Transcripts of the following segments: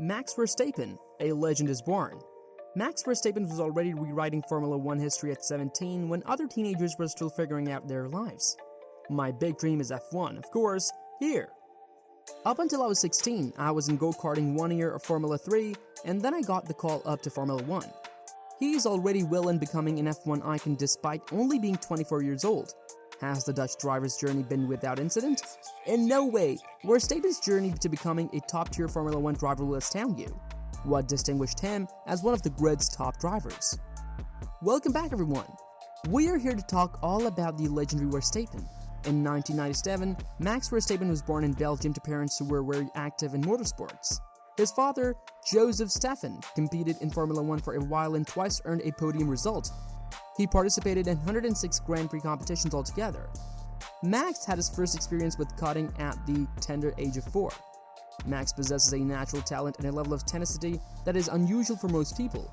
Max Verstappen, a legend is born. Max Verstappen was already rewriting Formula 1 history at 17 when other teenagers were still figuring out their lives. My big dream is F1, of course, here. Up until I was 16, I was in go-karting 1 year of Formula 3, and then I got the call up to Formula 1. He is already well in becoming an F1 icon despite only being 24 years old. Has the Dutch driver's journey been without incident? In no way. Verstappen's journey to becoming a top-tier Formula 1 driver will astound you. What distinguished him as one of the grid's top drivers? Welcome back, everyone. We are here to talk all about the legendary Verstappen. In 1997, Max Verstappen was born in Belgium to parents who were very active in motorsports. His father, Joseph Steffen, competed in Formula 1 for a while and twice earned a podium result. He participated in 106 Grand Prix competitions altogether. Max had his first experience with karting at the tender age of 4. Max possesses a natural talent and a level of tenacity that is unusual for most people.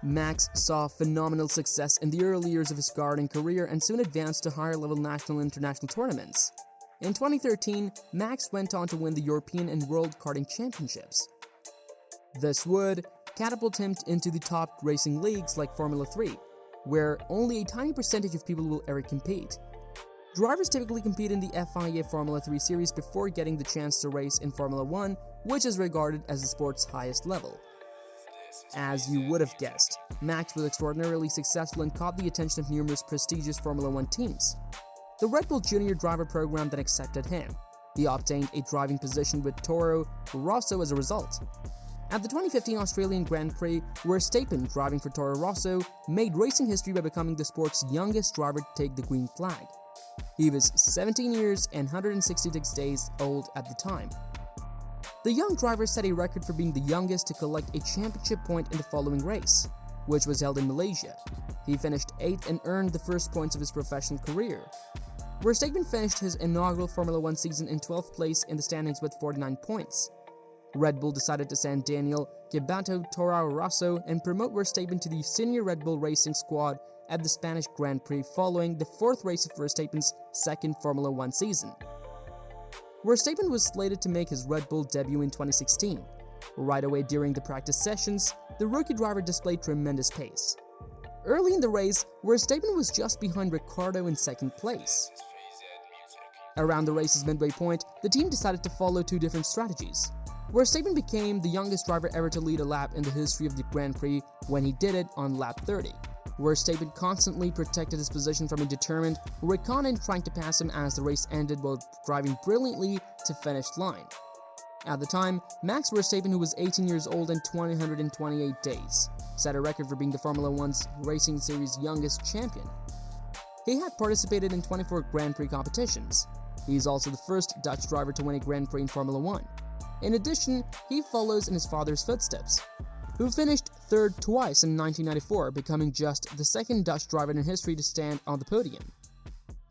Max saw phenomenal success in the early years of his karting career and soon advanced to higher-level national and international tournaments. In 2013, Max went on to win the European and World Karting Championships. This would catapult him into the top racing leagues like Formula 3, where only a tiny percentage of people will ever compete. Drivers typically compete in the FIA Formula 3 series before getting the chance to race in Formula 1, which is regarded as the sport's highest level. As you would have guessed, Max was extraordinarily successful and caught the attention of numerous prestigious Formula 1 teams. The Red Bull Junior Driver program then accepted him. He obtained a driving position with Toro Rosso as a result. At the 2015 Australian Grand Prix, Verstappen, driving for Toro Rosso, made racing history by becoming the sport's youngest driver to take the green flag. He was 17 years and 166 days old at the time. The young driver set a record for being the youngest to collect a championship point in the following race, which was held in Malaysia. He finished 8th and earned the first points of his professional career. Verstappen finished his inaugural Formula 1 season in 12th place in the standings with 49 points. Red Bull decided to send Daniel Ricciardo Toro Rosso and promote Verstappen to the senior Red Bull racing squad at the Spanish Grand Prix following the 4th race of Verstappen's second Formula 1 season. Verstappen was slated to make his Red Bull debut in 2016. Right away during the practice sessions, the rookie driver displayed tremendous pace. Early in the race, Verstappen was just behind Ricciardo in 2nd place. Around the race's midway point, the team decided to follow two different strategies. Verstappen became the youngest driver ever to lead a lap in the history of the Grand Prix when he did it on lap 30. Verstappen constantly protected his position from a determined Raikkonen trying to pass him as the race ended while driving brilliantly to finish line. At the time, Max Verstappen, who was 18 years old and 128 days, set a record for being the Formula 1's Racing Series' youngest champion. He had participated in 24 Grand Prix competitions. He is also the first Dutch driver to win a Grand Prix in Formula 1. In addition, he follows in his father's footsteps, who finished 3rd twice in 1994, becoming just the 2nd Dutch driver in history to stand on the podium.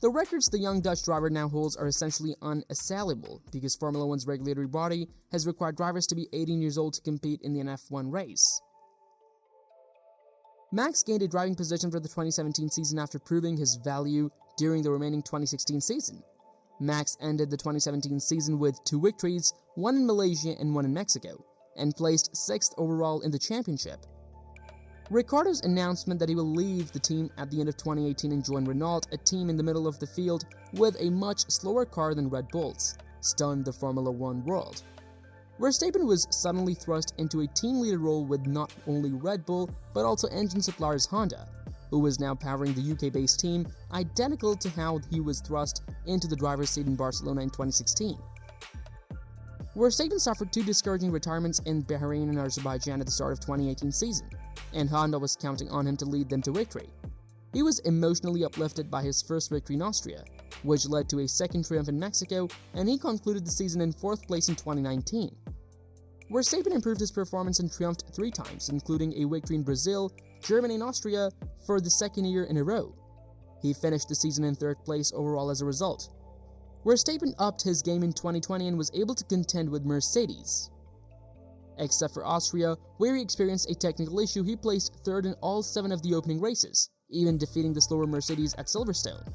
The records the young Dutch driver now holds are essentially unassailable because Formula 1's regulatory body has required drivers to be 18 years old to compete in an F1 race. Max gained a driving position for the 2017 season after proving his value during the remaining 2016 season. Max ended the 2017 season with 2 victories, 1 in Malaysia and 1 in Mexico, and placed 6th overall in the championship. Ricciardo's announcement that he will leave the team at the end of 2018 and join Renault, a team in the middle of the field with a much slower car than Red Bull's, stunned the Formula 1 world. Verstappen was suddenly thrust into a team leader role with not only Red Bull, but also engine suppliers Honda, who was now powering the UK-based team, identical to how he was thrust into the driver's seat in Barcelona in 2016. Verstappen suffered 2 discouraging retirements in Bahrain and Azerbaijan at the start of 2018 season, and Honda was counting on him to lead them to victory. He was emotionally uplifted by his first victory in Austria, which led to a 2nd triumph in Mexico, and he concluded the season in 4th place in 2019. Verstappen improved his performance and triumphed 3 times, including a victory in Brazil, Germany and Austria for the 2nd year in a row. He finished the season in 3rd place overall as a result. Verstappen upped his game in 2020 and was able to contend with Mercedes. Except for Austria, where he experienced a technical issue, he placed 3rd in all 7 of the opening races, even defeating the slower Mercedes at Silverstone.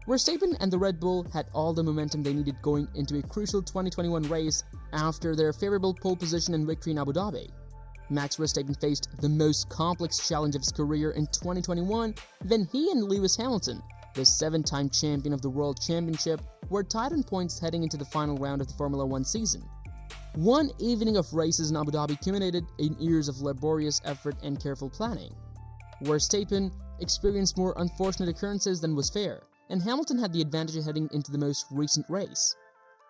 Verstappen and the Red Bull had all the momentum they needed going into a crucial 2021 race after their favorable pole position and victory in Abu Dhabi. Max Verstappen faced the most complex challenge of his career in 2021 when he and Lewis Hamilton, the 7-time champion of the World Championship, were tied on points heading into the final round of the Formula 1 season. One evening of races in Abu Dhabi culminated in years of laborious effort and careful planning. Verstappen experienced more unfortunate occurrences than was fair, and Hamilton had the advantage heading into the most recent race.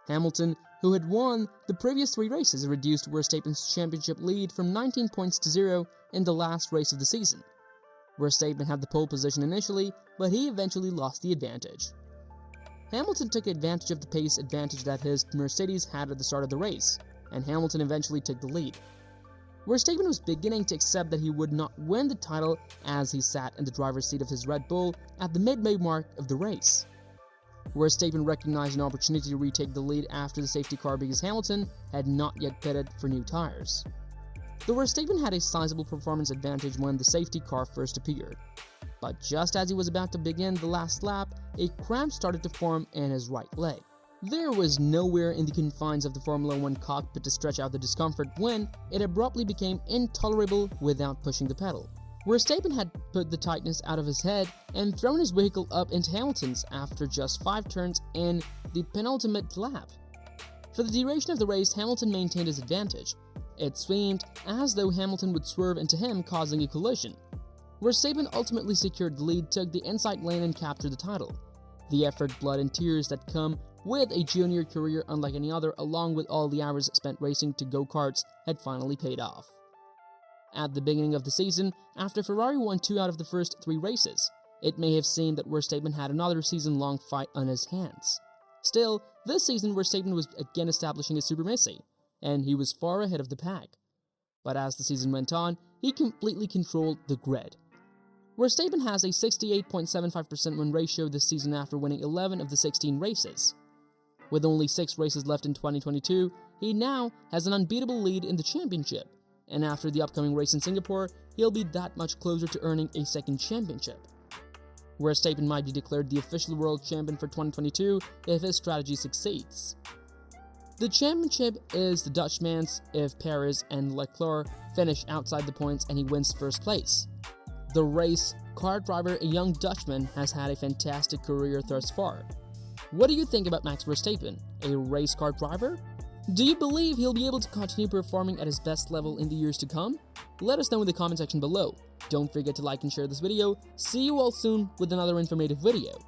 Hamilton, who had won the previous 3 races, reduced Verstappen's championship lead from 19 points to 0 in the last race of the season. Verstappen had the pole position initially, but he eventually lost the advantage. Hamilton took advantage of the pace advantage that his Mercedes had at the start of the race, and Hamilton eventually took the lead. Verstappen was beginning to accept that he would not win the title as he sat in the driver's seat of his Red Bull at the midway mark of the race. Verstappen recognized an opportunity to retake the lead after the safety car because Hamilton had not yet pitted for new tires. Though Verstappen had a sizable performance advantage when the safety car first appeared. But just as he was about to begin the last lap, a cramp started to form in his right leg. There was nowhere in the confines of the Formula 1 cockpit to stretch out the discomfort when it abruptly became intolerable without pushing the pedal. Verstappen had put the tightness out of his head and thrown his vehicle up into Hamilton's after just 5 turns in the penultimate lap. For the duration of the race, Hamilton maintained his advantage. It seemed as though Hamilton would swerve into him, causing a collision. Verstappen ultimately secured the lead, took the inside lane and captured the title. The effort, blood and tears that come with a junior career unlike any other, along with all the hours spent racing to go-karts, had finally paid off. At the beginning of the season, after Ferrari won 2 out of the first 3 races, it may have seemed that Verstappen had another season-long fight on his hands. Still, this season Verstappen was again establishing his supremacy, and he was far ahead of the pack. But as the season went on, he completely controlled the grid. Verstappen has a 68.75% win ratio this season after winning 11 of the 16 races. With only 6 races left in 2022, he now has an unbeatable lead in the championship, and after the upcoming race in Singapore, he'll be that much closer to earning a second championship. Verstappen might be declared the official world champion for 2022 if his strategy succeeds. The championship is the Dutchman's if Perez and Leclerc finish outside the points and he wins first place. The race car driver, a young Dutchman, has had a fantastic career thus far. What do you think about Max Verstappen, a race car driver? Do you believe he'll be able to continue performing at his best level in the years to come? Let us know in the comment section below. Don't forget to like and share this video. See you all soon with another informative video.